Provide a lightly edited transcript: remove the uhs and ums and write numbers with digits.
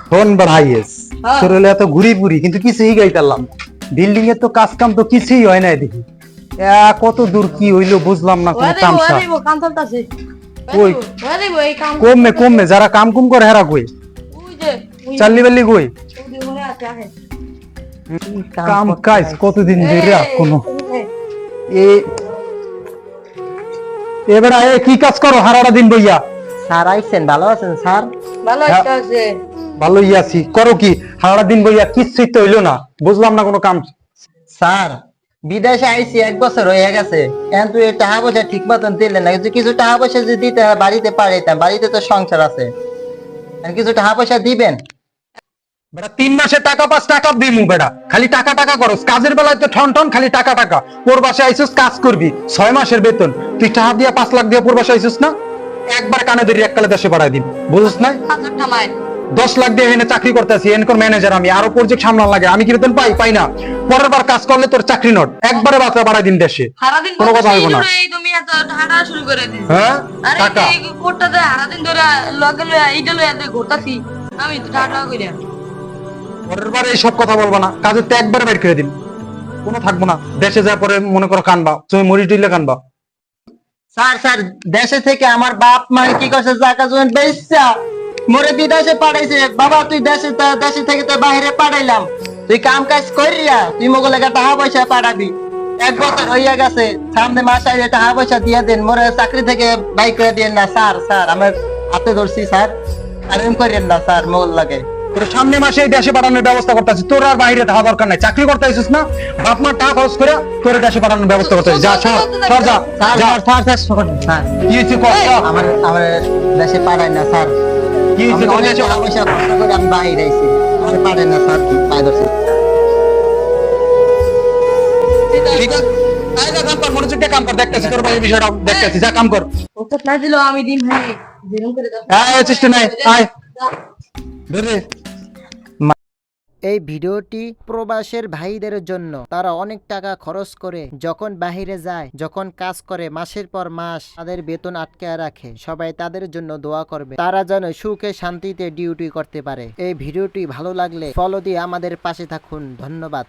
Phone বাড়াইয়েস হ্যাঁ। তোর হলে এত ঘুরি পুরি কিন্তু কিছুই গাইতারলাম বিল্ডিং এর তো কাজ কাম তো কিছুই হয় না দেখি কত দূর কি হইলো বুঝলাম না কোনো তামসা কাম চলতেছে। ওই এই কাম কমে কমে যারা কাম কুম করে হেরা কই ওই যে চাল্লি বাল্লি কই ওই মনে আছে আহে। কাম কাজ কতদিন ধরে কোনো এ এবারে কি কাজ করো হারাটা দিন বইয়া স্যার আইছেন, ভালো আছেন স্যার? ভালো হ্যাঁ। আছে। ভালোই আছি করো কি সারাটা দিন বইয়া কিছুই তো হইলো না বুঝলাম না কোনো কাম স্যার বিদেশে আইছি 1 বছর হয়ে গেছে, এখন তুই টাকা পয়সা ঠিক মতন দিলেন না। কিন্তু কিছু টাকা পয়সা যদি দিতে বাড়িতে পারিতাম, বাড়িতে তো সংসার আছে। এখন কিছু টাকা পয়সা দিবেন। বেটা 3 মাসে টাকা পাস টাকা দিমু বেটা খালি টাকা টাকা করস কাজের বেলায় তো ঠন ঠন খালি টাকা টাকা ওর বাসায় আইসুস কাজ করবি 6 মাসের বেতন তুই টাকা দিয়া 5 লাখ দিয়া ওর বাসায় আইসুস না একবার কানে ধরি এককালে দেশে পাঠাই দিন বুঝছ না 10 লাখ দিয়ে এনে চাকরি করতেছি এনকর ম্যানেজার আমি আরো প্রজেক্ট সামলান লাগে আমি কি বেতন পাই পাই না পরের বার কাজ করলে তোর চাকরি নট একবারে বাচ্চা বাড়াই দিন দেশে সারাদিন কোনো কথা হইব না এই তুমি এত হাঁটা শুরু করে দিছ। হ্যাঁ আরে টাকা এই কোটটাতে সারাদিন ধরে লগে লয়ে এইটা লয়ে ঘুরতাছি আমি তো টাটা কইরা। পরের বার এইসব কথা বলবো না কাজের তো একবার বের করে দিন কোনো থাকবো না দেশে যা পরে মনে করো কানবা তুমি মরি টইলে কানবা স্যার স্যার দেশে থেকে আমার বাপ মা কি করছে, জায়গা জমি বেচছা মোরে বিদেশে পাঠাইছে। বাবা তুই দেশে থেকে তো বাইরে পাঠাইলাম, তুই কাম কাজ করিয়া তুই মোগো লেগে টাকা পয়সা পাঠাবি। 1 বছর হইয়া গেছে, সামনে মাস আইলে টাকা পয়সা দিয়ে দেন, মোরে চাকরি থেকে বাই করে দিয়েন না স্যার। স্যার আমার হাতে ধরছি স্যার, আর এরকম করেন না স্যার মোগল লাগে। তোর সামনে মাসে এই দেশে পাঠানোর ব্যবস্থা করতেছি তোর আর বাইরে থাকা দরকার নাই চাকরি করতে আইছিস না বাপ মা টাকা খরচ করে তোর দেশে পাঠানোর ব্যবস্থা করতে যা সর সর যা স্যার যা স্যার স্যার শোনেন, স্যার কি হয়েছে কষ্ট আমার আমার দেশে পাঠায় না স্যার। কি হয়েছে আমি তোর অনেক দেশে টাকা পয়সা খরচ করে আমি বাইরে আইছি, আমার পাঠায় না স্যার। পায়ে ধরছি। ঠিক আছে আয় যা কাম কর মনোযোগ দিয়ে কাম কর দেখতেছি তোর ভাই বিষয়টা দেখতেছি যা কাম কর ওটা না দিলো আমি দিন ভাই যেরকম করে দাও। আয় চেষ্টা নাই আয় ধরে এই ভিডিওটি প্রবাসের ভাইদের জন্য। তারা অনেক টাকা খরচ করে যখন বাহিরে যায়, যখন কাজ করে মাসের পর মাস তাদের বেতন আটকে রাখে। সবাই তাদের জন্য দোয়া করবে, তারা যেন সুখে শান্তিতে ডিউটি করতে পারে। এই ভিডিওটি ভালো লাগলে ফলো দিয়ে আমাদের পাশে থাকুন। ধন্যবাদ।